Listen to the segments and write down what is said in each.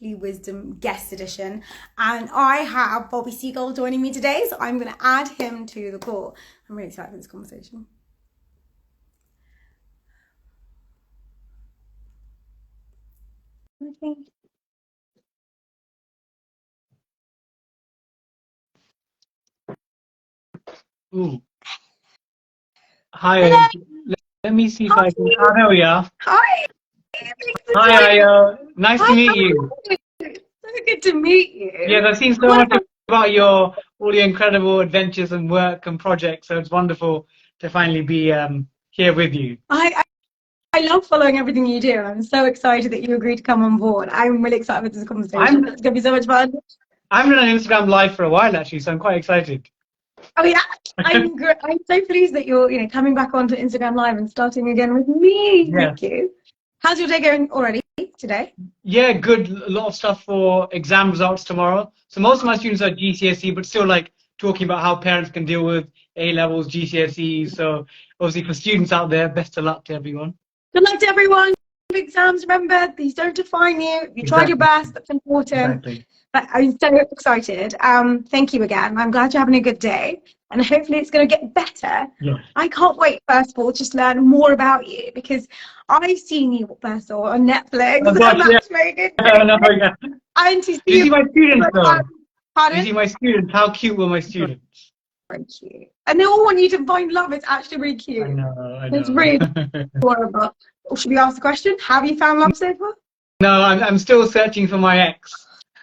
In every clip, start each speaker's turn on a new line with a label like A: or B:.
A: Weekly Wisdom Guest Edition, and I have Bobby Seagull joining me today, so I'm going to add him to the call. I'm really excited for this conversation.
B: Ooh. Hi. Let me see if I can. Oh, there we are.
A: Hi.
B: Hi, Ayo. Nice to meet you.
A: So good to meet you.
B: Yes, I've seen so much about all your incredible adventures and work and projects. So it's wonderful to finally be here with you.
A: I love following everything you do. I'm so excited that you agreed to come on board. I'm really excited for this conversation. It's going to be so much fun.
B: I've been on Instagram Live for a while actually, so I'm quite excited.
A: Oh yeah, I'm so pleased that you're coming back onto Instagram Live and starting again with me.
B: Yeah.
A: Thank you. How's your day going already today?
B: Yeah, good. A lot of stuff for exam results tomorrow. So most of my students are GCSE, but still like talking about how parents can deal with A levels, GCSEs. So obviously for students out there, best of luck to everyone.
A: Good luck to everyone. Exams, remember, these don't define you. You tried your best. That's important.
B: Exactly.
A: But I'm so excited. Thank you again. I'm glad you're having a good day, and hopefully it's going to get better.
B: Yeah.
A: I can't wait, first of all, just learn more about you, because I've seen you first of all on Netflix.
B: Oh, gosh,
A: and that's very good. And to see
B: Do you see my students though?
A: Pardon?
B: Do you see my students? How cute were my students?
A: Very cute. And they all want you to find love. It's actually really cute.
B: I know.
A: It's really adorable. Or should we ask the question? Have you found love so far?
B: No, I'm still searching for my ex.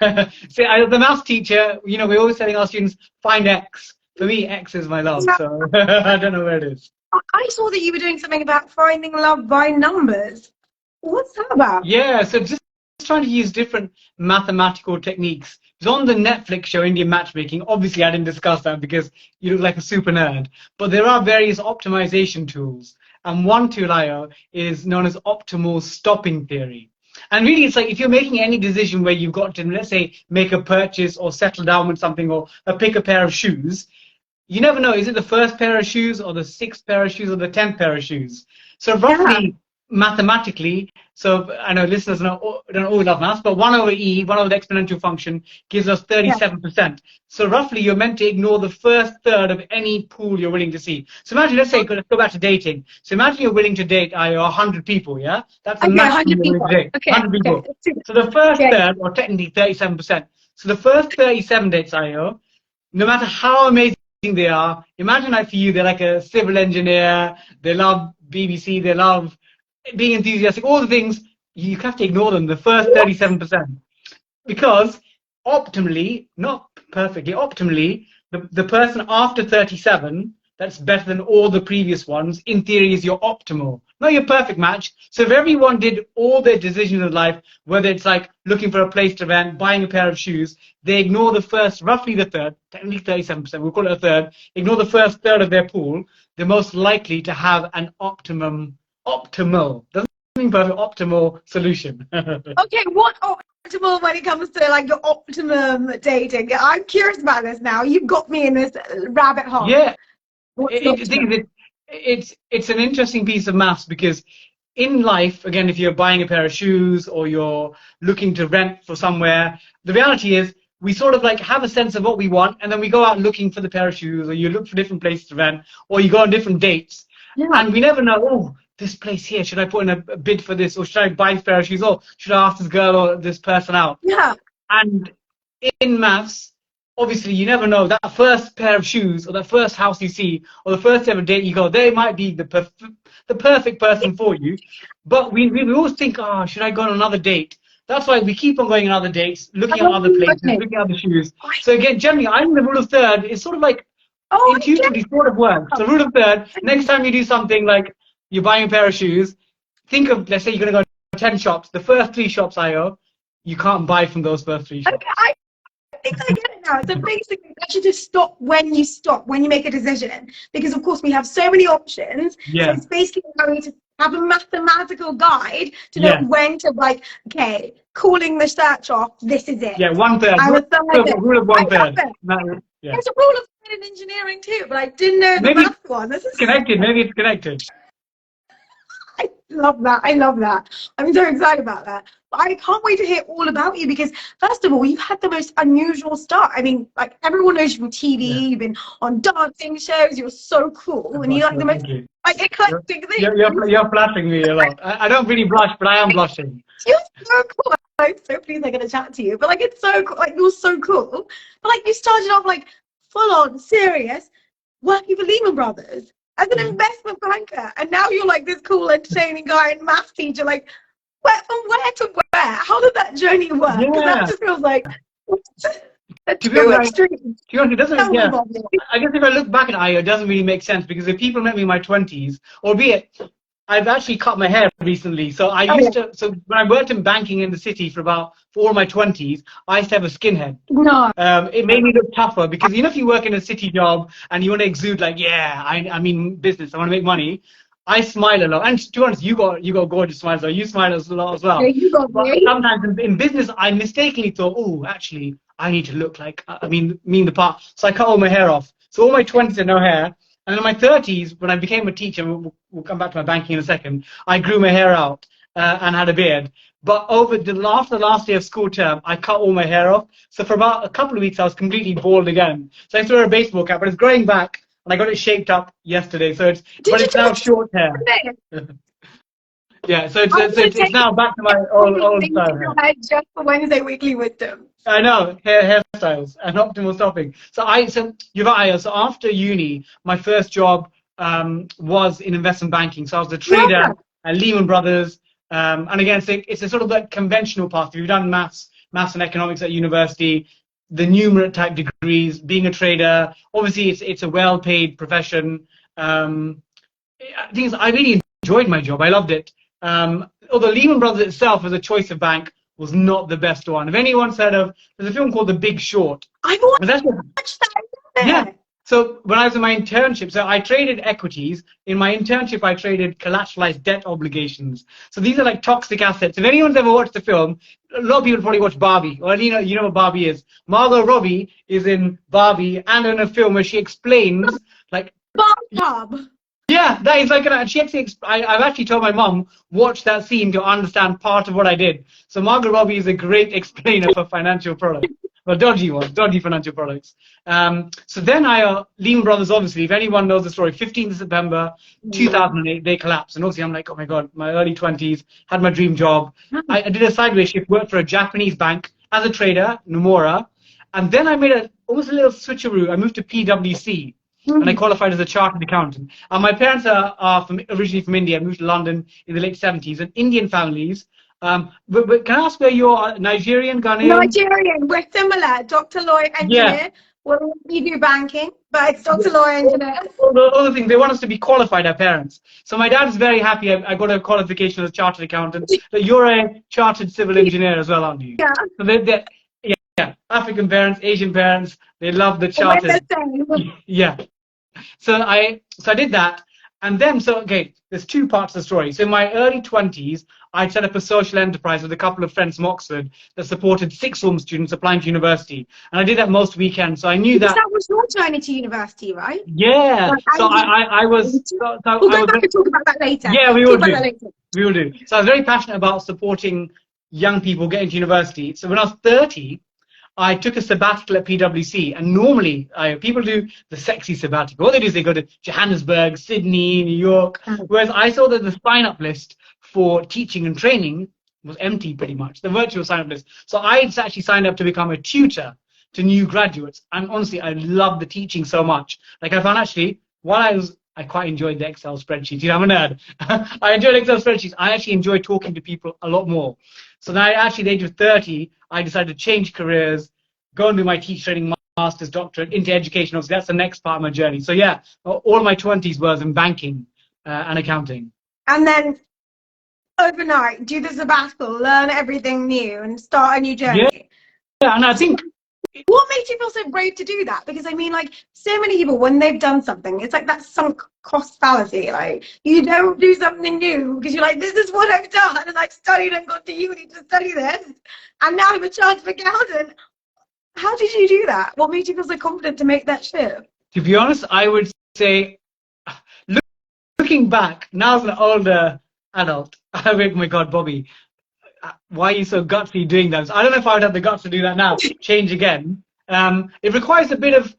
B: See, the maths teacher, we're always telling our students, find X. For me, X is my love, so I don't know where it is.
A: I saw that you were doing something about finding love by numbers. What's that about?
B: Yeah, so just trying to use different mathematical techniques. It's on the Netflix show, Indian Matchmaking. Obviously, I didn't discuss that because you look like a super nerd. But there are various optimization tools. And one tool is known as optimal stopping theory. And really, it's like if you're making any decision where you've got to, let's say, make a purchase or settle down with something or pick a pair of shoes, you never know, is it the first pair of shoes or the 6th pair of shoes or the 10th pair of shoes? So roughly, mathematically, so I know listeners don't always love maths, but 1 over e, 1 over the exponential function, gives us 37%. So roughly, you're meant to ignore the first third of any pool you're willing to see. So imagine, let's say, let's go back to dating. So imagine you're willing to date 100 people, yeah? That's the maximum you're willing to date.
A: Okay.
B: 100 people. So the first third, or technically 37%. So the first 37 dates, no matter how amazing they are, imagine like for you, they're like a civil engineer, they love BBC, they love being enthusiastic, all the things, you have to ignore them, the first 37%. Because optimally, not perfectly, optimally, the person after 37 that's better than all the previous ones, in theory, is your optimal, not your perfect match. So if everyone did all their decisions in life, whether it's like looking for a place to rent, buying a pair of shoes, they ignore the first, roughly the third, technically 37%, we'll call it a third, ignore the first third of their pool, they're most likely to have an optimal, doesn't mean perfect, optimal solution.
A: Okay, what optimal when it comes to like your optimum dating? I'm curious about this now. You've got me in this rabbit hole.
B: Yeah. It's an interesting piece of maths because in life, again, if you're buying a pair of shoes or you're looking to rent for somewhere, the reality is we sort of like have a sense of what we want, and then we go out looking for the pair of shoes, or you look for different places to rent, or you go on different dates, and we never know, oh, this place here, should I put in a bid for this, or should I buy a pair of shoes, or should I ask this girl or this person out?
A: Yeah.
B: And in maths, obviously, you never know, that first pair of shoes or that first house you see or the first ever date you go, they might be the perfect person for you. But we always think, oh, should I go on another date? That's why we keep on going on other dates, looking at other places, looking at other shoes. So again, generally, I think the rule of third is sort of like intuitively sort of works. The rule of third, next time you do something like you're buying a pair of shoes, think of, let's say you're going to go to 10 shops. The first 3 shops, you can't buy from those first 3 shops.
A: Okay, I think I get it now. So basically, you should just stop when you make a decision. Because, of course, we have so many options.
B: Yeah.
A: So it's basically going to have a mathematical guide to know when to, like, okay, calling the search off, this is it.
B: Yeah, 1/3. Rule of 1/3. Yeah.
A: There's a rule of third in engineering too, but I didn't know the math one. This is
B: connected. Maybe it's connected.
A: I love that. I love that. I'm so excited about that. But I can't wait to hear all about you because, first of all, you've had the most unusual start. I mean, like everyone knows you from
B: Yeah.
A: TV. You've been on dancing shows. You're so cool, and you like the most
B: Thank you.
A: like
B: You're,
A: eclectic things.
B: you're flattering me a lot. I don't really blush, but I am blushing.
A: You're so cool. I'm so pleased I get to chat to you. But like, it's so cool. Like, you're so cool. But like, you started off like full on serious, working for Lehman Brothers as an
B: Mhm.
A: investment banker, and now you're like this cool, entertaining guy and math teacher. Like, where from where to where? How did that journey work? Because that
B: Yeah.
A: just feels like a
B: To be
A: two
B: honest,
A: extreme.
B: to be honest, it doesn't.
A: Tell me
B: Yeah.
A: about it.
B: I guess if I look back at IO, it doesn't really make sense because if people met me in my 20s, albeit I've actually cut my hair recently. So I
A: Oh yeah.
B: used to, so when I worked in banking in the city for all my 20s, I used to have a skinhead.
A: No.
B: It made me look tougher because if you work in a city job and you want to exude like, yeah, I mean business, I want to make money. I smile a lot, and to be honest, you got gorgeous smiles. So you smile a lot as
A: Yeah,
B: well.
A: you got
B: But
A: me.
B: sometimes in business, I mistakenly thought, oh, actually, I need to look like, mean the part. So I cut all my hair off. So all my 20s are no hair, and in my 30s, when I became a teacher, we'll come back to my banking in a second. I grew my hair out and had a beard. But after the last day of school term, I cut all my hair off. So for about a couple of weeks, I was completely bald again. So I still wear a baseball cap, but it's growing back, and I got it shaped up yesterday.
A: Did
B: But
A: you
B: it's
A: do
B: now
A: it
B: short hair.
A: today?
B: Yeah, so
A: I'm gonna
B: it's
A: take
B: now back to my
A: probably
B: old
A: link
B: style
A: in your
B: hair.
A: head just for Wednesday weekly wisdom.
B: I know hairstyles and optimal stopping. So you're right. So after uni, my first job was in investment banking. So I was a
A: Yeah.
B: trader at Lehman Brothers. And again, it's a sort of like conventional path. If you've done maths and economics at university, the numerate type degrees, being a trader, obviously it's a well-paid profession. I think I really enjoyed my job. I loved it. Although Lehman Brothers itself as a choice of bank was not the best one. If anyone's heard of, there's a film called The Big Short.
A: I've
B: And that's
A: watched that.
B: yeah.
A: Yeah.
B: So when I was in my internship, so I traded equities. In my internship, I traded collateralized debt obligations. So these are like toxic assets. If anyone's ever watched the film, a lot of people probably watch Barbie. Well, you know what Barbie is. Margot Robbie is in Barbie and in a film where she explains like
A: Bob.
B: yeah, that is like she actually. I've actually told my mum watch that scene to understand part of what I did. So Margot Robbie is a great explainer for financial products, well, dodgy financial products. So then Lehman Brothers, obviously, if anyone knows the story, 15th of September 2008, they collapsed, and obviously I'm like, oh my god, my early 20s, had my dream job. I did a sideways shift, worked for a Japanese bank as a trader, Nomura, and then I made almost a little switcheroo. I moved to PwC and I qualified as a chartered accountant. My parents are originally from India, moved to London in the late 70s, and Indian families. But can I ask where you're Nigerian, Ghanaian?
A: Nigerian. We're similar. Doctor, lawyer,
B: Yeah.
A: engineer. Well, we do banking, but it's doctor, lawyer, engineer.
B: All the other things, they want us to be qualified, our parents. So my dad is very happy I got a qualification as a chartered accountant. But you're a chartered civil engineer as well, aren't you?
A: Yeah.
B: So yeah, African parents, Asian parents, they love the
A: We're the
B: chartered.
A: same.
B: Yeah. So I did that, and then okay, there's two parts of the story. So in my early 20s, I'd set up a social enterprise with a couple of friends from Oxford that supported sixth form students applying to university, and I did that most weekends. So I knew
A: Because
B: that.
A: that was your journey to university, right?
B: Yeah.
A: Like,
B: So I was.
A: We'll go back and talk about that later.
B: Yeah, we
A: Talk
B: will
A: about
B: do.
A: that later.
B: We will do. So I was very passionate about supporting young people getting to university. So when I was 30, I took a sabbatical at PwC, and normally people do the sexy sabbatical. What they do is they go to Johannesburg, Sydney, New York, whereas I saw that the sign-up list for teaching and training was empty pretty much, the virtual sign-up list. So I actually signed up to become a tutor to new graduates. And honestly, I love the teaching so much. Like I found actually, I quite enjoyed the Excel spreadsheets. You know, I'm a nerd. I enjoyed Excel spreadsheets. I actually enjoy talking to people a lot more. So then at the age of 30, I decided to change careers, go and do my teacher training master's doctorate into education. Obviously, that's the next part of my journey. So yeah, all of my 20s was in banking and accounting.
A: And then overnight, do the sabbatical, learn everything new, and start a new journey.
B: Yeah, and I think
A: What made you feel so brave to do that? Because I mean, like, so many people, when they've done something, it's like that sunk cost fallacy. Like, you don't do something new because you're like, this is what I've done, and I studied and got to uni to study this, and now I'm a chartered accountant. How did you do that? What made you feel so confident to make that shift?
B: to be honest, I would say, looking back, now as an older adult. I went, oh my God, Bobby, why are you so gutsy doing that? So I don't know if I would have the guts to do that now. Change again. It requires a bit of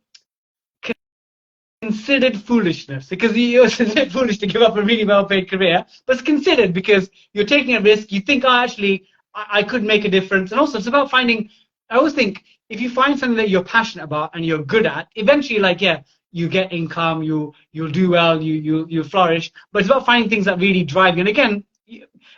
B: considered foolishness because it's a bit foolish to give up a really well-paid career, but it's considered because you're taking a risk. You think, oh, actually, I could make a difference, and also it's about finding. I always think if you find something that you're passionate about and you're good at, eventually, like yeah, you get income, you'll do well, you flourish. But it's about finding things that really drive you. And again,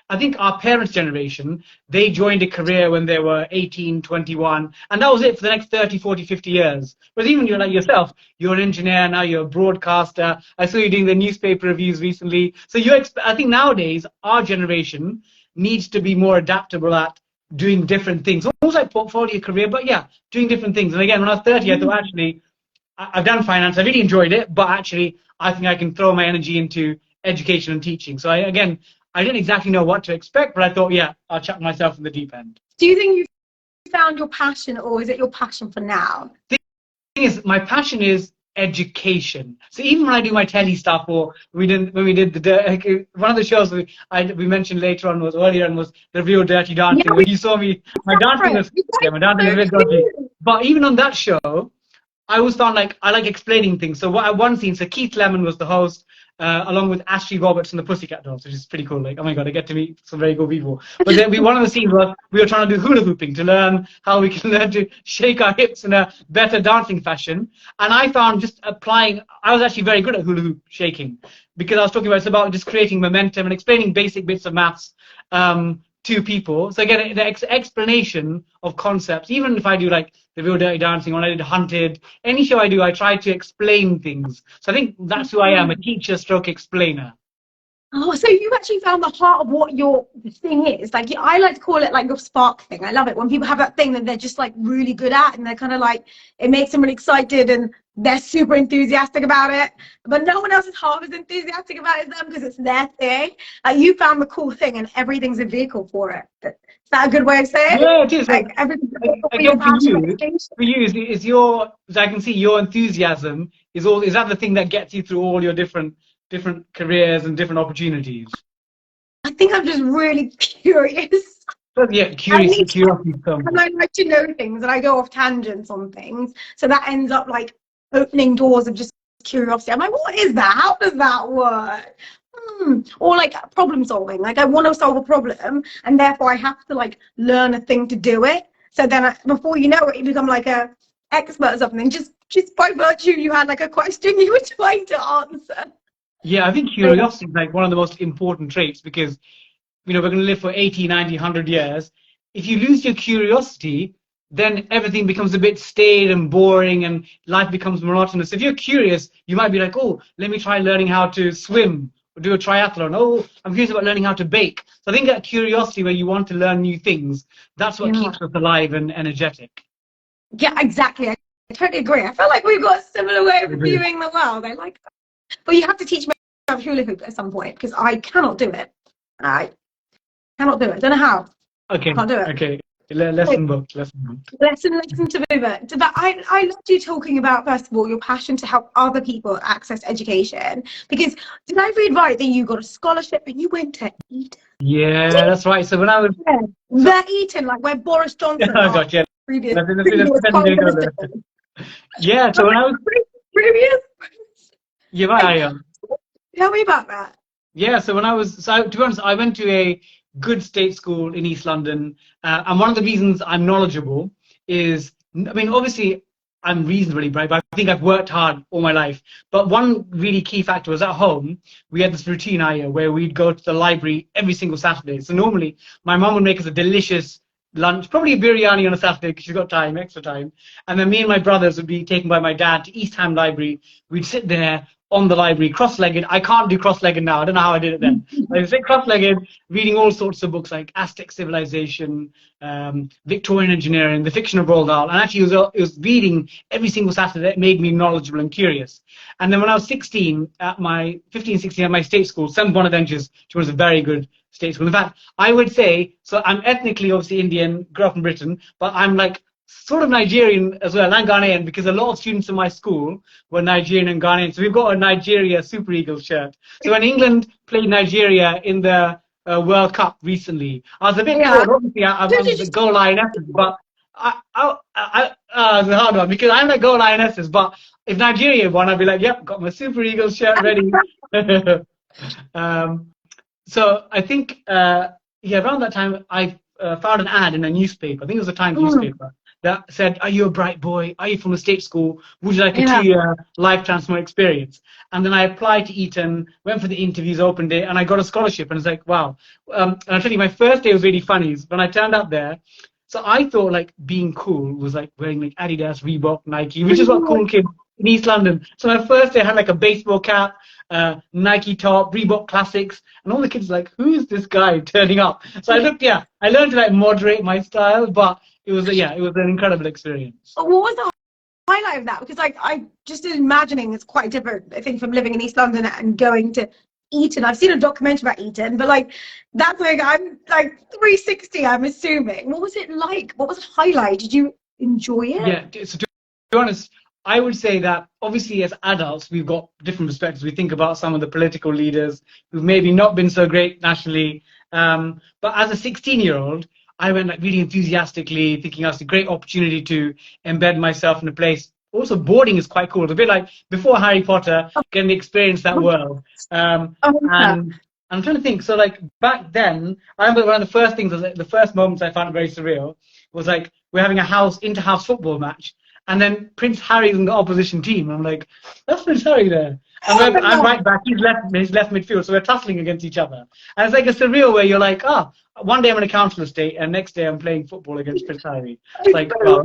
B: I think our parents' generation, they joined a career when they were 18, 21, and that was it for the next 30, 40, 50 years. But even you're like yourself, you're an engineer, now you're a broadcaster. I saw you doing the newspaper reviews recently. So I think nowadays, our generation needs to be more adaptable at doing different things. Almost like portfolio career, but yeah, doing different things. And again, when I was 30, I thought actually, I've done finance, I really enjoyed it, but actually, I think I can throw my energy into education and teaching. So I didn't exactly know what to expect, but I thought, yeah, I'll chuck myself in the deep end.
A: Do you think you found your passion, or is it your passion for now?
B: The thing is, my passion is education. So even when I do my telly stuff, or when we did one of the shows we mentioned later on was earlier and was the real dirty dancing.
A: Yeah,
B: When you saw me, my dancing was my dancing was a bit dodgy. But even on that show, I always found like I like explaining things. So one scene, so Keith Lemon was the host, along with Ashley Roberts and the Pussycat Dolls, which is pretty cool. Like, oh my God, I get to meet some very cool people. But then one of the scenes was we were trying to do hula hooping to learn how we can learn to shake our hips in a better dancing fashion. And I found just applying, I was actually very good at hula hoop shaking because I was talking about it's about just creating momentum and explaining basic bits of maths. To people. So again, the explanation of concepts, even if I do like the real dirty dancing, when I did Hunted, any show I do, I try to explain things. So I think that's who I am, a teacher stroke explainer.
A: Oh, so you actually found the heart of what your thing is. Like, I like to call it like your spark thing. I love it when people have that thing that they're just like really good at, and they're kind of like, it makes them really excited and they're super enthusiastic about it. But no one else is half as enthusiastic about it as them because it's their thing. Like, you found the cool thing and everything's a vehicle for it. Is that a good way of saying it?
B: Yeah, it is.
A: Like, everything's a vehicle for your
B: Again,
A: passion.
B: for you, is your, as I can see, your enthusiasm is that the thing that gets you through all your different careers and different opportunities?
A: I think I'm just really curious.
B: But yeah, curiosity.
A: And I like to know things, and I go off tangents on things. So that ends up like opening doors of just curiosity. I'm like, what is that? How does that work? Or like problem solving. Like, I want to solve a problem, and therefore I have to like learn a thing to do it. So then before you know it, you become like a expert or something. Just by virtue you had like a question you were trying to answer.
B: Yeah, I think curiosity is like one of the most important traits because, we're going to live for 80, 90, 100 years. If you lose your curiosity, then everything becomes a bit stale and boring and life becomes monotonous. If you're curious, you might be like, oh, let me try learning how to swim or do a triathlon. Oh, I'm curious about learning how to bake. So I think that curiosity where you want to learn new things, that's what keeps us alive and energetic.
A: Yeah, exactly. I totally agree. I feel like we've got a similar way of viewing the world. I like that. But you have to teach me how to hula hoop at some point because I cannot do it. I cannot do it. Don't know how.
B: Okay.
A: Can't do it.
B: Okay. Lesson booked.
A: Lesson to move it. But I loved you talking about, first of all, your passion to help other people access education. Because did I read right that you got a scholarship and you went to Eton?
B: Yeah, that's right. So when I was
A: Eton, like where Boris Johnson.
B: Oh gosh, yeah.
A: Previous.
B: Yeah. So when I was
A: previous.
B: Yeah, I am.
A: Tell me about that.
B: Yeah. So when I was, to be honest, I went to a good state school in East London, and one of the reasons I'm knowledgeable is, I mean, obviously I'm reasonably bright, but I think I've worked hard all my life. But one really key factor was at home, we had this routine where we'd go to the library every single Saturday. So normally my mum would make us a delicious lunch, probably a biryani on a Saturday because she's got time, extra time. And then me and my brothers would be taken by my dad to East Ham Library. We'd sit there on the library, cross-legged. I can't do cross-legged now. I don't know how I did it then. I would sit cross-legged, reading all sorts of books like Aztec Civilization, Victorian Engineering, The Fiction of Roald Dahl. And actually, it was reading every single Saturday that made me knowledgeable and curious. And then when I was 16, 15, 16, at my state school, St. Bonaventure's, which was a very good state school. In fact, I would say, so I'm ethnically obviously Indian, grew up in Britain, but I'm like sort of Nigerian as well, and Ghanaian, because a lot of students in my school were Nigerian and Ghanaian. So we've got a Nigeria Super Eagles shirt. So when England played Nigeria in the World Cup recently. I was a bit
A: Yeah.
B: torn. Obviously,
A: Don't
B: I'm
A: you
B: the
A: just
B: goal lionesses, but it's a hard one because I'm the goal lionesses. But if Nigeria won, I'd be like, yep, got my Super Eagles shirt ready. um, so I think, yeah, around that time, I found an ad in a newspaper. I think it was a Times
A: Mm,
B: newspaper that said, "Are you a bright boy? Are you from a state school? Would you like a
A: yeah.
B: 2-year life transfer experience?" And then I applied to Eton, went for the interviews, opened it, and I got a scholarship. And it's like, wow. And I tell you, my first day was really funny. When I turned up there, so I thought like being cool was like wearing like Adidas, Reebok, Nike, which is what cool kids in East London. So my first day I had like a baseball cap, Nike top, Reebok Classics, and all the kids were like, who is this guy turning up? So I looked, yeah, I learned to like moderate my style, but yeah, it was an incredible experience.
A: What was the highlight of that? Because like I just imagining it's quite different, I think, from living in East London and going to Eton. I've seen a documentary about Eton, but like that's like I'm like 360, I'm assuming. What was it like? What was the highlight? Did you enjoy it?
B: Yeah, so to be honest, I would say that obviously as adults, we've got different perspectives. We think about some of the political leaders who've maybe not been so great nationally. But as a 16-year-old, I went like really enthusiastically, thinking that's a great opportunity to embed myself in a place. Also, boarding is quite cool. It's a bit like before Harry Potter, getting to experience that world.
A: Oh, yeah.
B: And I'm trying to think. So, like back then, I remember one of the first things, like, the first moments I found it very surreal was like we're having a inter-house football match, and then Prince Harry's in the opposition team. And I'm like, that's Prince Harry there. And
A: Oh my
B: I'm
A: God.
B: right back. He's left midfield, so we're tussling against each other. And it's like a surreal where you're like, oh, one day I'm in a council estate, and next day I'm playing football against Prince Harry. It's like, wow,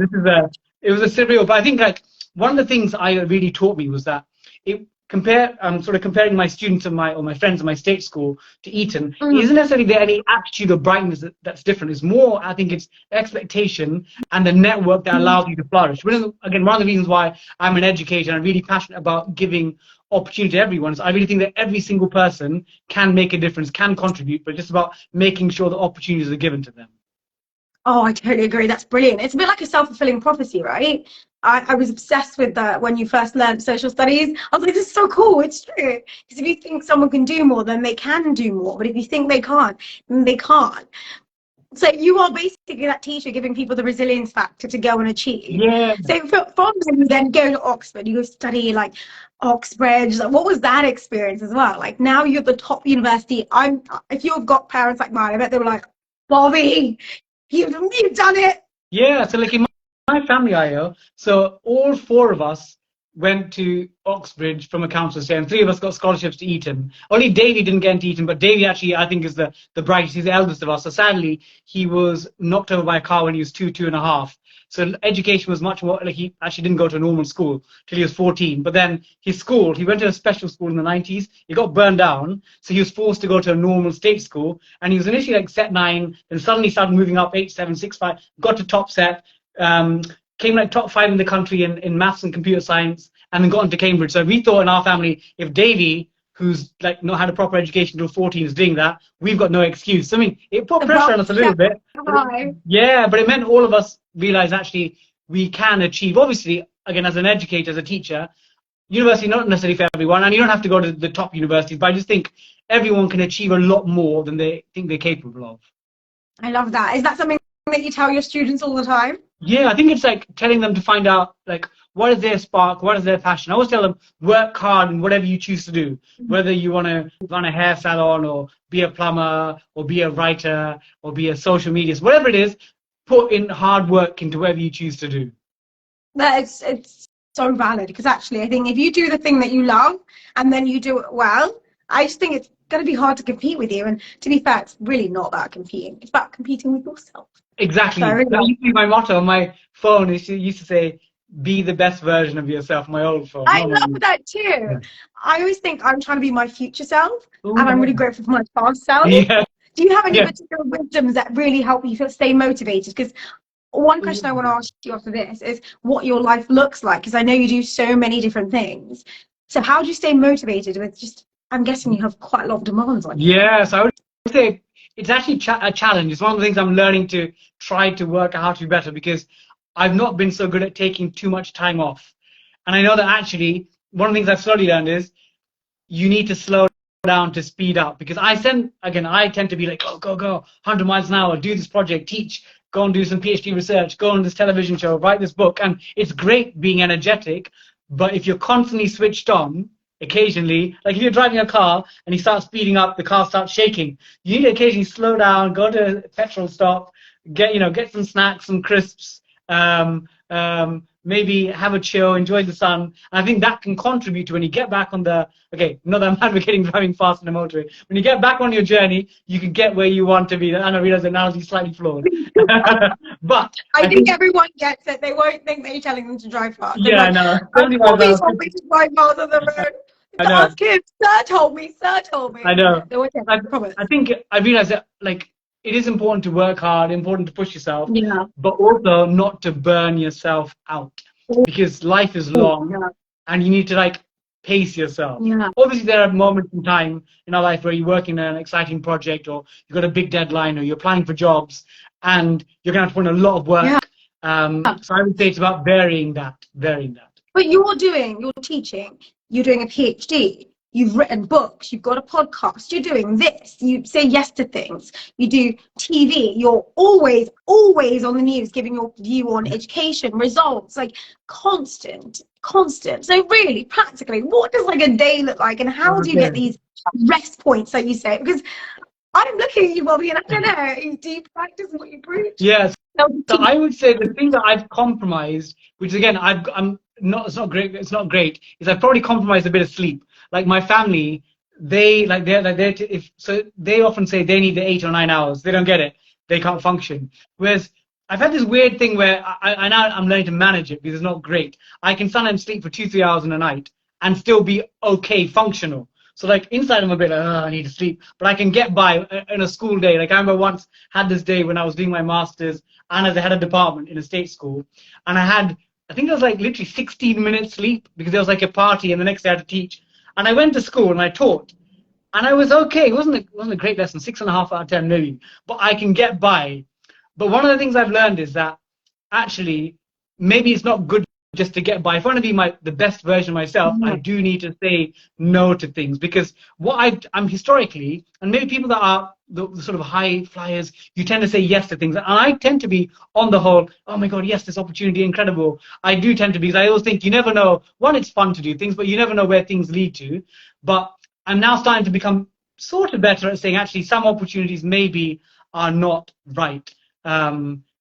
B: it was a surreal. But I think like one of the things I really taught me was that it sort of comparing my students and my friends in my state school to Eton, it
A: Mm,
B: isn't necessarily there any attitude or brightness that's different. It's more, I think, it's expectation and the network that
A: mm.
B: allows you to flourish. Again, one of the reasons why I'm an educator and I'm really passionate about giving opportunity to everyone is I really think that every single person can make a difference, can contribute, but just about making sure the opportunities are given to them.
A: Oh, I totally agree. That's brilliant. It's a bit like a self-fulfilling prophecy, right? I was obsessed with that when you first learned social studies. I was like, this is so cool. It's true. Because if you think someone can do more, then they can do more. But if you think they can't, then they can't. So you are basically that teacher giving people the resilience factor to go and achieve.
B: Yeah,
A: So from there, you then go to Oxford. You go study like Oxbridge. Like, what was that experience as well? Like now you're at the top university. If you've got parents like mine, I bet they were like, Bobby, you've done it.
B: yeah. So like in my family, IO, so all four of us went to Oxbridge from a council estate, and three of us got scholarships to Eton. Only Davy didn't get into Eton, but Davy actually, I think, is the brightest. He's the eldest of us. So sadly, he was knocked over by a car when he was two and a half. So education was much more like he actually didn't go to a normal school till he was 14. But then he went to a special school in the 90s. He got burned down, so he was forced to go to a normal state school. And he was initially like set 9, then suddenly started moving up 8, 7, 6, 5, got to top set. Um, Came like top 5 in the country in maths and computer science, and then got into Cambridge. So we thought in our family, if Davy, who's like not had a proper education until 14, is doing that, we've got no excuse. I mean, it put pressure on us a little bit. Yeah, but it meant all of us realized actually we can achieve. Obviously, again, as an educator, as a teacher, university not necessarily for everyone, and you don't have to go to the top universities, but I just think everyone can achieve a lot more than they think they're capable of.
A: I love that. Is that something that you tell your students all the time?
B: Yeah, I think it's like telling them to find out like what is their spark, what is their passion. I always tell them work hard in whatever you choose to do, whether you want to run a hair salon or be a plumber or be a writer or be a social media, whatever it is, put in hard work into whatever you choose to do.
A: That it's so valid because actually I think if you do the thing that you love and then you do it well, I just think it's going to be hard to compete with you. And to be fair, it's really not about competing. It's about competing with yourself.
B: Exactly.
A: So I really
B: That
A: love.
B: used to be my motto on my phone. It used to say, "Be the best version of yourself." My old phone,
A: I
B: not my
A: love
B: new.
A: that too.
B: Yeah.
A: I always think I'm trying to be my future self, and I'm really
B: Ooh,
A: grateful for my past self.
B: yeah,
A: Do you have any
B: yeah.
A: particular wisdoms that really help you stay motivated? Because one question I want to
B: Ooh.
A: ask you after this is what your life looks like, because I know you do so many different things. So how do you stay motivated with just, I'm guessing you have quite a lot of demands on you.
B: Yes, I would say it's actually a challenge. It's one of the things I'm learning to try to work out how to be better because I've not been so good at taking too much time off. And I know that actually one of the things I've slowly learned is you need to slow down to speed up, because I tend to be like, go, go, go, 100 miles an hour, do this project, teach, go and do some PhD research, go on this television show, write this book. And it's great being energetic, but if you're constantly switched on, occasionally, like if you're driving a car and you start speeding up, the car starts shaking. You need to occasionally slow down, go to a petrol stop, get some snacks, some crisps, maybe have a chill, enjoy the sun. And I think that can contribute to when you get back on okay, not that I'm advocating driving fast on the motorway. When you get back on your journey, you can get where you want to be. And I realize the analogy is slightly flawed. But
A: I think everyone gets it. They won't think that you're telling them to drive fast.
B: Yeah, I know.
A: Bobby told me to drive miles on the road.
B: I know.
A: Ask him. Sir told me.
B: I know.
A: They won't I promise.
B: I think I realize that, like, it is important to work hard, important to push yourself,
A: Yeah.
B: but also not to burn yourself out, because life is long, and you need to like pace yourself.
A: Yeah.
B: Obviously, there are moments in time in our life where you're working on an exciting project, or you've got a big deadline, or you're applying for jobs, and you're going to have to put in a lot of work.
A: Yeah.
B: So I would say it's about varying that.
A: But you're teaching, you're doing a PhD. You've written books, you've got a podcast, you're doing this, you say yes to things, you do TV, you're always on the news giving your view on education, results, like constant. So really, practically, what does like a day look like, and how do you get these rest points, like you say? Because I'm looking at you, Bobby, and I don't know, do you practice what you preach?
B: Yes. So I would say the thing that I've compromised, which again, it's not great, is I've probably compromised a bit of sleep. Like my family, they often say they need the 8 or 9 hours. They don't get it. They can't function. Whereas I've had this weird thing where I'm learning to manage it, because it's not great. I can sometimes sleep for 2-3 hours in a night and still be okay, functional. So like inside I'm a bit like, I need to sleep, but I can get by in a school day. Like I remember once had this day when I was doing my master's and as I had a department in a state school, and I think it was like literally 16 minutes sleep, because there was like a party and the next day I had to teach. And I went to school and I taught, and I was okay. It wasn't a great lesson, 6.5 out of 10 maybe, but I can get by. But one of the things I've learned is that actually maybe it's not good just to get by. If I want to be the best version of myself, I do need to say no to things, because I'm historically, and maybe people that are the sort of high flyers, you tend to say yes to things. And I tend to be, on the whole, oh my God, yes, this opportunity, incredible. I do tend to be, because I always think you never know. One, it's fun to do things, but you never know where things lead to. But I'm now starting to become sort of better at saying, actually, some opportunities maybe are not right.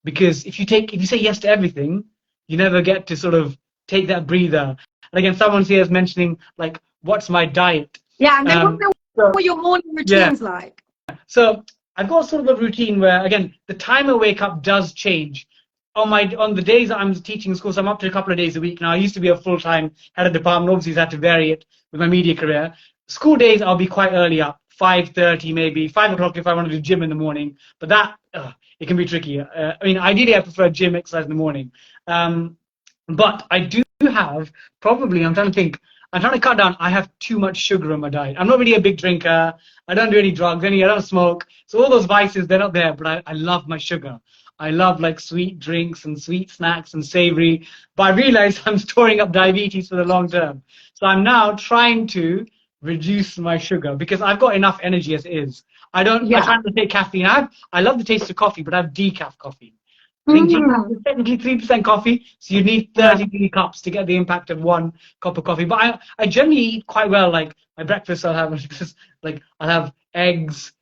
B: Because if you say yes to everything, you never get to sort of take that breather. And again, someone's here is mentioning, like, what's my diet?
A: Yeah, and they want to know what your morning routine's like.
B: So I've got sort of a routine where, again, the time I wake up does change. On the days that I'm teaching in school, so I'm up to a couple of days a week now. I used to be a full-time head of department. Obviously, I had to vary it with my media career. School days, I'll be quite early up, 5:30 maybe, 5 o'clock if I want to do gym in the morning. But that, it can be tricky. I mean, ideally, I prefer gym exercise in the morning. But I do have, probably, I'm trying to cut down. I have too much sugar in my diet. I'm not really a big drinker. I don't do any drugs, I don't smoke. So all those vices, they're not there, but I love my sugar. I love like sweet drinks and sweet snacks and savory. But I realize I'm storing up diabetes for the long term. So I'm now trying to reduce my sugar, because I've got enough energy as it is. I try not to take caffeine. I love the taste of coffee, but I have decaf coffee. I think decaf is technically 3% coffee, so you need 33 cups to get the impact of 1 cup of coffee. But I generally eat quite well. Like my breakfast, I'll have eggs,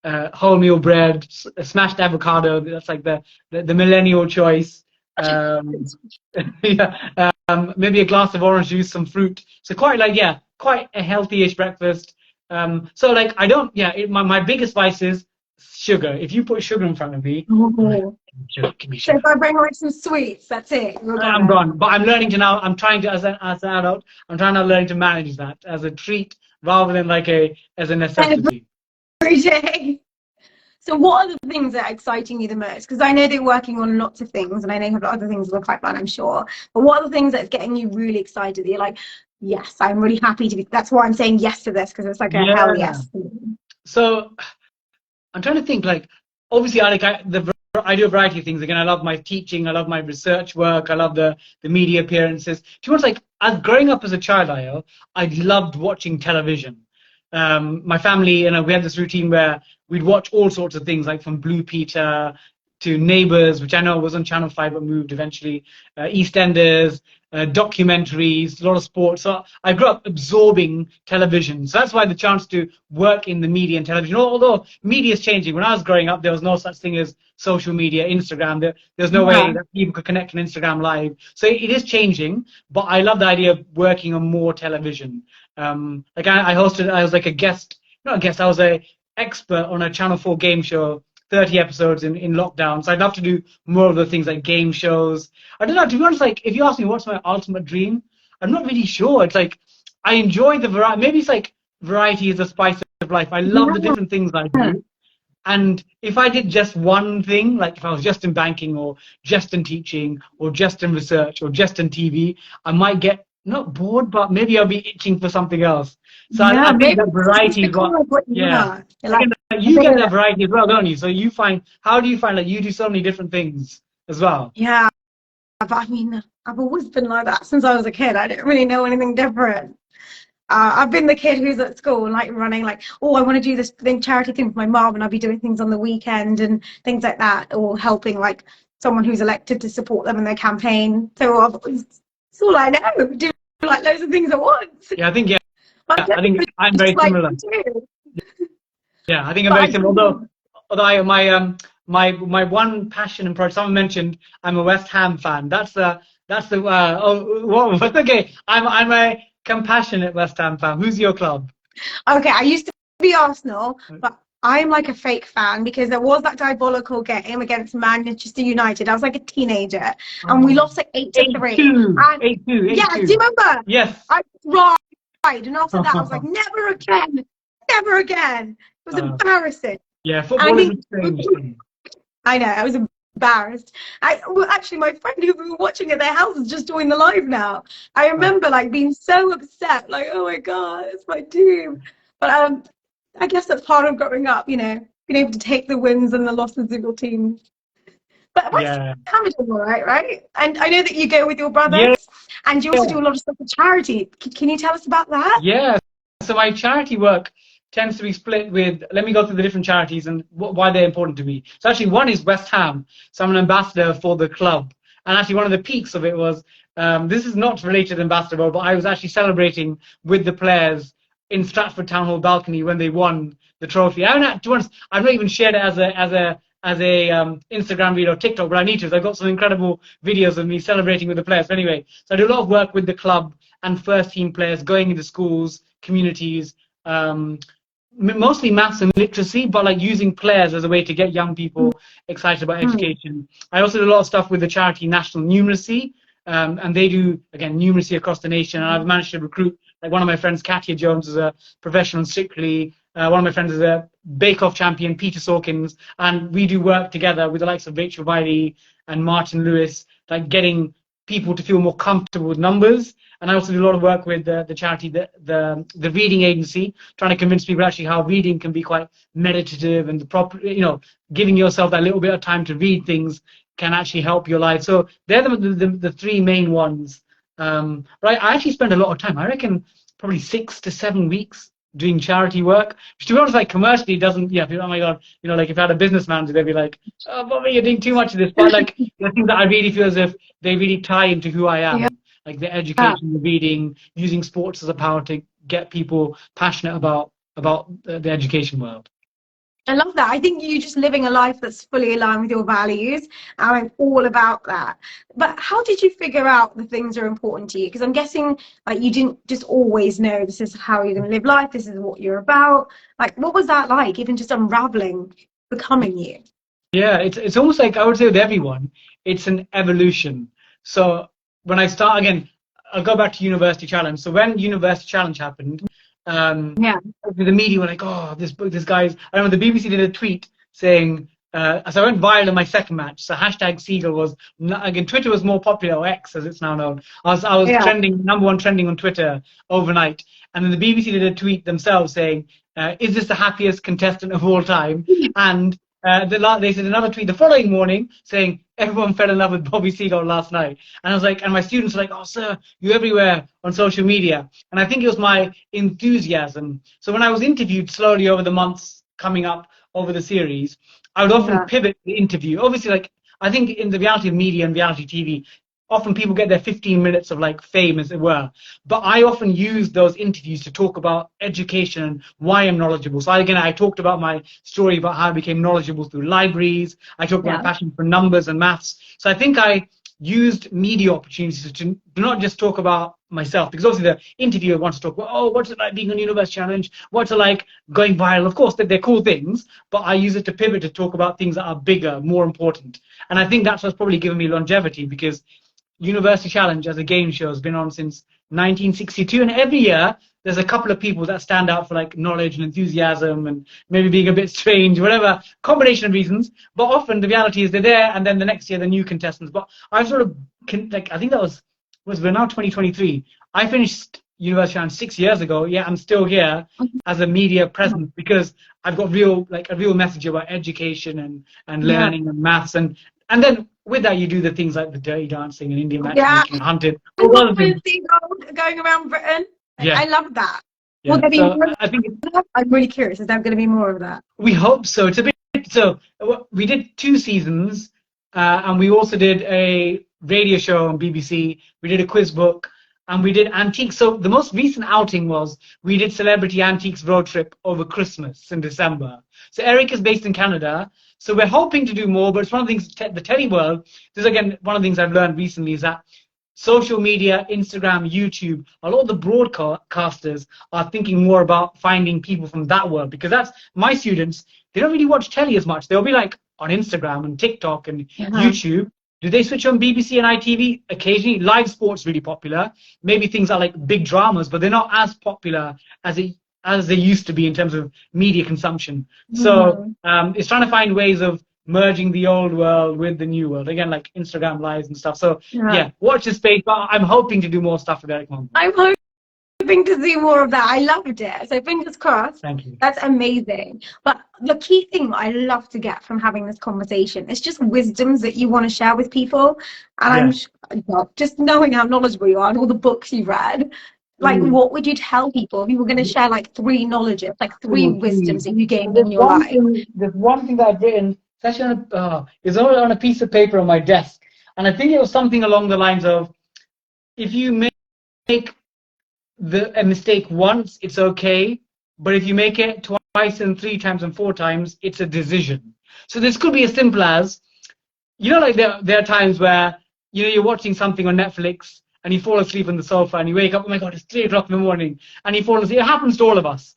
B: wholemeal bread, smashed avocado. That's like the millennial choice. Maybe a glass of orange juice, some fruit. So quite a healthy-ish breakfast. So like I don't. My biggest vice is sugar. If you put sugar in front of me, give me sugar.
A: So if I bring like some sweets, that's it.
B: I'm gone. But I'm learning to now. I'm trying to, as an adult, I'm trying to learn to manage that as a treat rather than as a necessity.
A: Every day. So what are the things that are exciting you the most? Because I know they're working on lots of things, and I know you have other things in the pipeline, I'm sure. But what are the things that's getting you really excited? That you're like, yes, I'm really happy to be. That's why I'm saying yes to this, because it's like a hell yes.
B: So I'm trying to think. Like, obviously, I do a variety of things. Again, I love my teaching. I love my research work. I love the media appearances. To be honest, like, growing up as a child, I loved watching television. my family, we had this routine where we'd watch all sorts of things, like from Blue Peter to Neighbours, which I know was on Channel 5 but moved eventually, EastEnders, documentaries, a lot of sports. So I grew up absorbing television. So that's why the chance to work in the media and television, although media is changing. When I was growing up, there was no such thing as social media, Instagram. There's no way that people could connect on Instagram Live. So it is changing, but I love the idea of working on more television. Like I was like a guest, not a guest, I was a expert on a Channel 4 game show, 30 episodes in lockdown. So I'd love to do more of the things like game shows. I don't know, to be honest, like if you ask me what's my ultimate dream, I'm not really sure. It's like I enjoy the variety. Maybe it's like variety is the spice of life. I love the different things I do. And if I did just one thing, like if I was just in banking or just in teaching or just in research or just in TV, I might get not bored, but maybe I'll be itching for something else. So I think that variety is what, yeah. Like, you get that variety as well, don't you? So how do you find like you do so many different things as well?
A: Yeah, but I mean, I've always been like that since I was a kid. I didn't really know anything different. I've been the kid who's at school and like running like, oh, I want to do this thing, charity thing with my mom, and I'll be doing things on the weekend and things like that, or helping like someone who's elected to support them in their campaign. So it's all I know. Do like loads of things at once.
B: Yeah, I think I think I'm very similar. Yeah, I think I'm very similar. Although my one passion and project, someone mentioned I'm a West Ham fan. That's okay. I'm a compassionate West Ham fan. Who's your club?
A: Okay, I used to be Arsenal, but I'm like a fake fan because there was that diabolical game against Manchester United. I was like a teenager, and we lost like 8-3.
B: 8-2.
A: Yeah, do you remember?
B: Yes.
A: I cried, and after that, I was like, never again, never again. It was embarrassing.
B: Yeah, football is a strange thing.
A: I know, I was embarrassed. Well, actually, my friend who we were watching at their house has just joined the live now. I remember like being so upset, like, oh my god, it's my team. But I guess that's part of growing up, you know, being able to take the wins and the losses of your team. But West Ham is all right? And I know that you go with your brothers, and you also do a lot of stuff for charity. Can you tell us about that?
B: Yeah. So my charity work tends to be split with, let me go through the different charities and why they're important to me. So actually one is West Ham. So I'm an ambassador for the club. And actually one of the peaks of it was, this is not related to ambassador role, but I was actually celebrating with the players in Stratford Town Hall balcony when they won the trophy. I've not even shared it as a Instagram video or TikTok, but I need to. So I've got some incredible videos of me celebrating with the players. But anyway, so I do a lot of work with the club and first team players, going into schools, communities, mostly maths and literacy, but like using players as a way to get young people excited about education. I also do a lot of stuff with the charity National Numeracy, and they do, again, numeracy across the nation. And I've managed to recruit, like one of my friends, Katia Jones, is a professional in Strictly. One of my friends is a bake-off champion, Peter Sawkins, and we do work together with the likes of Rachel Wiley and Martin Lewis, like getting people to feel more comfortable with numbers. And I also do a lot of work with the charity, the Reading Agency, trying to convince people actually how reading can be quite meditative, and the proper, giving yourself that little bit of time to read things can actually help your life. So they're the three main ones. But I actually spend a lot of time. I reckon probably 6 to 7 weeks doing charity work, which to be honest, like commercially doesn't, oh my god, like if I had a business manager, they'd be like, oh, Bobby, you're doing too much of this. But like the things that I really feel as if they really tie into who I am. Like the education, the reading, using sports as a power to get people passionate about the education world.
A: I love that. I think you're just living a life that's fully aligned with your values, and I'm all about that. But how did you figure out the things that are important to you? Because I'm guessing like you didn't just always know this is how you're going to live life, this is what you're about. Like, what was that like, even just unraveling, becoming you?
B: Yeah, it's almost like, I would say with everyone, it's an evolution. So when I start, again, I'll go back to University Challenge. So when University Challenge happened, the media were like, oh, this guy's, I remember the BBC did a tweet saying, so I went viral in my second match. So hashtag Seagull was, again, Twitter was more popular, or X as it's now known. I was trending, #1 trending on Twitter overnight. And then the BBC did a tweet themselves saying, is this the happiest contestant of all time? And They said another tweet the following morning saying everyone fell in love with Bobby Seagull last night, and I was like, and my students were like, "Oh, sir, you're everywhere on social media," and I think it was my enthusiasm. So when I was interviewed slowly over the months coming up over the series, I would often
A: Yeah.
B: pivot the interview. Obviously, like I think in the reality of media and reality TV, often people get their 15 minutes of like fame, as it were. But I often use those interviews to talk about education and why I'm knowledgeable. So again, I talked about my story about how I became knowledgeable through libraries. I talked about
A: Yeah.
B: my passion for numbers and maths. So I think I used media opportunities to not just talk about myself, because obviously the interviewer wants to talk about, oh, what's it like being on Universe Challenge? What's it like going viral? Of course, they're cool things, but I use it to pivot to talk about things that are bigger, more important. And I think that's what's probably given me longevity, because University Challenge as a game show has been on since 1962, and every year there's a couple of people that stand out for like knowledge and enthusiasm and maybe being a bit strange, whatever combination of reasons. But often the reality is they're there, and then the next year the new contestants. But I've sort of like I think that was we're now 2023. I finished University Challenge 6 years ago. Yeah, I'm still here as a media presence because I've got real like a real message about education and
A: Yeah.
B: learning and maths and then with that, you do the things like the dirty dancing and Indian
A: Yeah.
B: matchmaking and hunting,
A: I
B: all the
A: love
B: other things.
A: Seagull going around Britain. Like,
B: Yeah,
A: I love that. Will
B: yeah.
A: there be
B: So
A: more of
B: I think
A: that? I'm really curious. Is there going to be more of that?
B: we hope so. It's a bit so. We did 2 seasons, and we also did a radio show on BBC. We did a quiz book, and we did antiques. So the most recent outing was we did Celebrity Antiques Road Trip over Christmas in December. So Eric is based in Canada. So we're hoping to do more, but it's one of the things, the telly world, this is again, one of the things I've learned recently is that social media, Instagram, YouTube, a lot of the broadcasters are thinking more about finding people from that world, because that's my students, they don't really watch telly as much. They'll be like on Instagram and TikTok and
A: Yeah.
B: YouTube. Do they switch on BBC and ITV occasionally? Live sports really popular. Maybe things are like big dramas, but they're not as popular as they used to be in terms of media consumption. So it's trying to find ways of merging the old world with the new world. Again, like Instagram lives and stuff. So yeah, watch this space. But I'm hoping to do more stuff with Eric Monk.
A: I'm hoping to see more of that. I loved it. So fingers crossed.
B: Thank you.
A: That's amazing. But the key thing that I love to get from having this conversation is just wisdoms that you want to share with people. And just knowing how knowledgeable you are and all the books you've read, like what would you tell people if you were going to share like 3 knowledges, like 3 wisdoms that you gained in your life?
B: There's one thing that I've written. It's actually it's on a piece of paper on my desk, and I think it was something along the lines of, if you make a mistake once, it's okay, but if you make it twice and 3 times and 4 times, it's a decision. So this could be as simple as, like there are times where you're watching something on Netflix and you fall asleep on the sofa and you wake up, oh my god, it's 3 o'clock in the morning, and you fall asleep. It happens to all of us.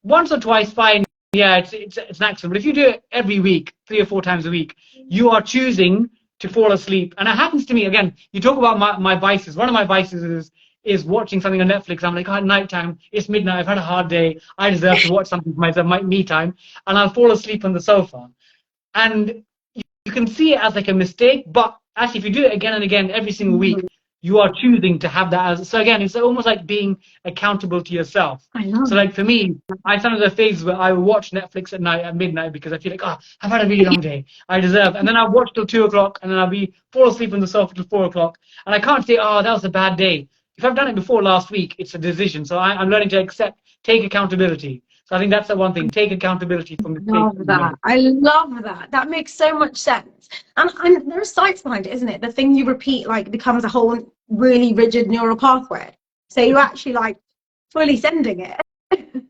B: Once or twice, fine. Yeah, it's an accident. But if you do it every week, 3 or 4 times a week, you are choosing to fall asleep. And it happens to me. Again, you talk about my vices. One of my vices is watching something on Netflix. I'm like, oh, nighttime, it's midnight, I've had a hard day, I deserve to watch something for myself, my me time, and I'll fall asleep on the sofa. And you can see it as like a mistake, but actually if you do it again and again every single week, you are choosing to have that as, so again, it's almost like being accountable to yourself.
A: I know.
B: So like for me, I found the phases where I will watch Netflix at night at midnight because I feel like, oh, I've had a really long day, I deserve, and then I'll watch till 2 o'clock, and then I'll fall asleep on the sofa till 4 o'clock, and I can't say, oh, that was a bad day. If I've done it before last week, it's a decision. So I'm learning to take accountability. So I think that's the one thing. Take accountability for mistakes.
A: Love that. I love that. That makes so much sense. And there's science behind it, isn't it? The thing you repeat like becomes a whole really rigid neural pathway. So you're actually like fully sending it.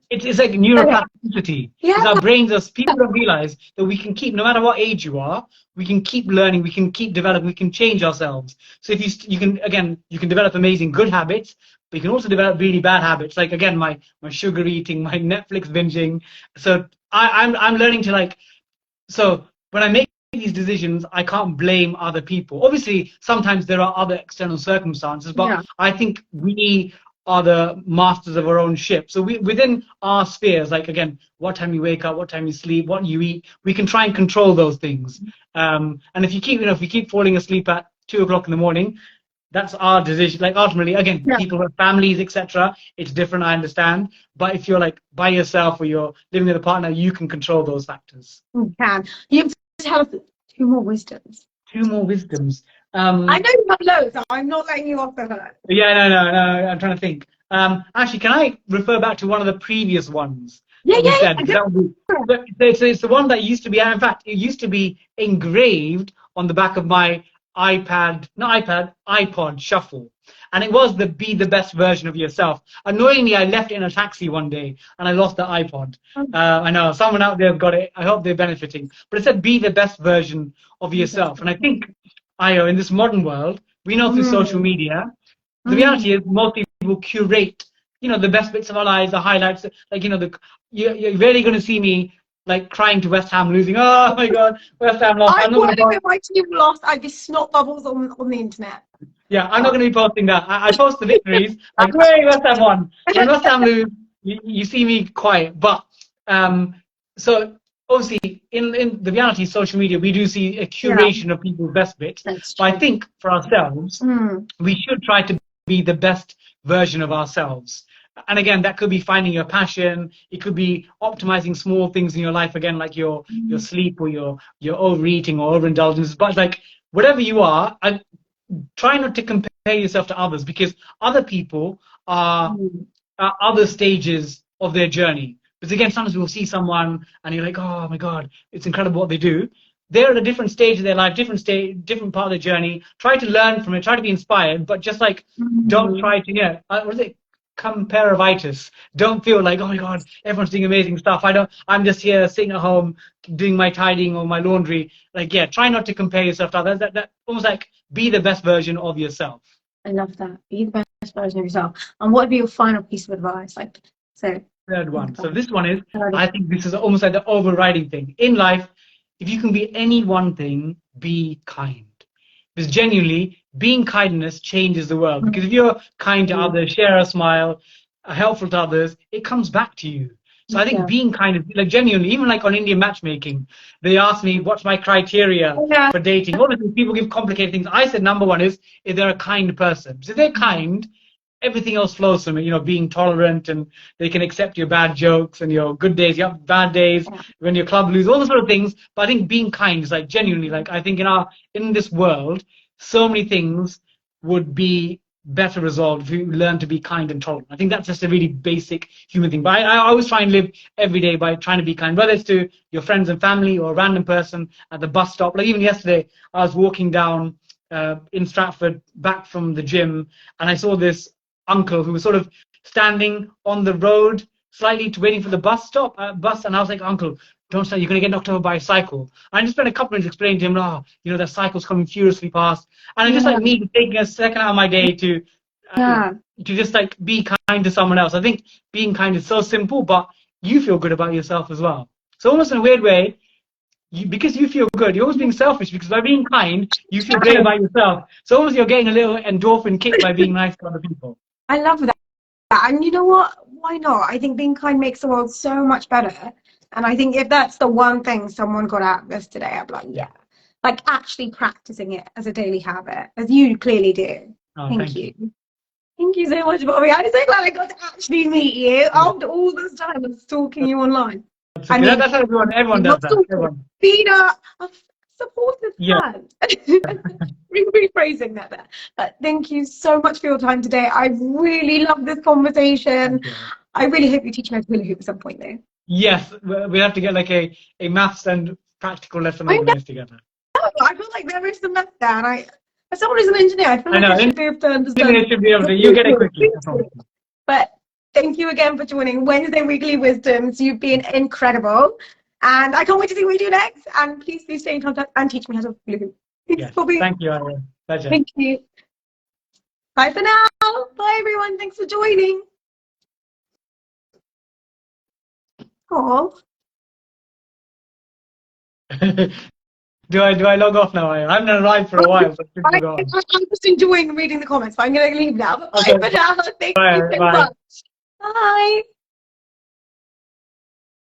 B: It's like neuroplasticity.
A: Yeah.
B: Our brains, people don't realize that we can keep, no matter what age you are, we can keep learning, we can keep developing, we can change ourselves. So if you can develop amazing good habits, but you can also develop really bad habits. Like again, my sugar eating, my Netflix binging. So I'm learning to so when I make these decisions, I can't blame other people. Obviously, sometimes there are other external circumstances, but I think we are the masters of our own ship. So within our spheres, like again, what time you wake up, what time you sleep, what you eat, we can try and control those things. And if we keep falling asleep at 2 o'clock in the morning, that's our decision. Like ultimately, again,
A: Yeah.
B: people with families, etc. It's different, I understand. But if you're like by yourself or you're living with a partner, you can control those factors.
A: You can. You have to tell us two more wisdoms.
B: Two more wisdoms.
A: I know you have loads. So I'm not letting you off the hook.
B: Yeah, no. I'm trying to think. Actually, can I refer back to one of the previous ones
A: Yeah,
B: that we
A: yeah,
B: said?
A: yeah.
B: Because that would be, it's the one that used to be, in fact, it used to be engraved on the back of my iPod Shuffle. And it was the be the best version of yourself. Annoyingly, I left it in a taxi one day and I lost the iPod. I know someone out there got it. I hope they're benefiting. But it said be the best version of yourself. And I think, Ayo, in this modern world, we know through social media, the reality is most people curate, the best bits of our lives, the highlights. Like, you're rarely going to see me like crying to West Ham losing. Oh my God, West Ham lost.
A: I
B: I'm not going
A: thought
B: to
A: if my team lost, I'd be snot bubbles on the internet.
B: Yeah, I'm not going to be posting that. I post the victories, like, hey, West Ham won. When West Ham lose, you see me quiet. But so obviously, in the reality of social media, we do see a curation of people's best bits.
A: That's
B: But
A: true.
B: I think for ourselves, we should try to be the best version of ourselves. And again, that could be finding your passion. It could be optimizing small things in your life, again, like your sleep or your overeating or overindulgence. But like whatever you are, try not to compare yourself to others, because other people are at other stages of their journey. Because again, sometimes we'll see someone and you're like, oh my God, it's incredible what they do. They're at a different stage of their life, different part of their journey. Try to learn from it, try to be inspired, but just like don't try to, what is it? Comparativitis. Don't feel like, oh my God, everyone's doing amazing stuff. I'm just here sitting at home doing my tidying or my laundry. Like, yeah, try not to compare yourself to others. That almost like be the best version of yourself.
A: I love that. Be the best version of yourself. And what would be your final piece of advice? Like, so
B: Third one. So this one is, I think this is almost like the overriding thing. In life, if you can be any one thing, be kind. Because genuinely, being kindness changes the world. Because if you're kind to others, share a smile, are helpful to others, it comes back to you. So I think being kind, like genuinely, even like on Indian matchmaking, they asked me what's my criteria for dating. Obviously, people give complicated things. I said number one is if they're a kind person. So if they're kind, everything else flows from it. Being tolerant, and they can accept your bad jokes and your good days, your bad days, when your club loses, all those sort of things. But I think being kind is like genuinely, like I think in this world, so many things would be better resolved if you learn to be kind and tolerant. I think that's just a really basic human thing. But I always try and live every day by trying to be kind, whether it's to your friends and family or a random person at the bus stop. Like even yesterday, I was walking down in Stratford back from the gym, and I saw this uncle who was sort of standing on the road slightly waiting for the bus, and I was like, uncle, don't stand, you're going to get knocked over by a cycle. I just spent a couple minutes explaining to him, that cycle's coming furiously past, and it's just like me taking a second out of my day to just like be kind to someone else. I think being kind is so simple, but you feel good about yourself as well. So almost in a weird way, because you feel good, you're almost being selfish, because by being kind, you feel great about yourself. So almost you're getting a little endorphin kick by being nice to other people.
A: I love that. And you know what? Why not? I think being kind makes the world so much better. And I think if that's the one thing someone got out of this today, I'd be like, yeah. Like actually practicing it as a daily habit, as you clearly do. Thank you. Thank you so much, Bobby. I'm so glad I got to actually meet you after all this time of stalking you online.
B: I mean, that's how everyone does that.
A: Being a supportive fan. Rephrasing that there. But thank you so much for your time today. I really love this conversation. I really hope you teach me how to hula hoop at some point though. Yes, we have to get like a maths and practical lesson organized together. I feel like there is some math there, and as someone who's an engineer, I feel like I should be able to understand. You get it quickly. But thank you again for joining Wednesday Weekly Wisdoms. You've been incredible. And I can't wait to see what we do next. And please stay in contact and teach me how to hula hoop. Yes. Thank you, Aria. Pleasure. Thank you. Bye for now. Bye, everyone. Thanks for joining. Oh. Do I log off now? I haven't arrived for a while. So I'm just enjoying reading the comments, but I'm going to leave now. Bye for now. Thank you so much. Bye.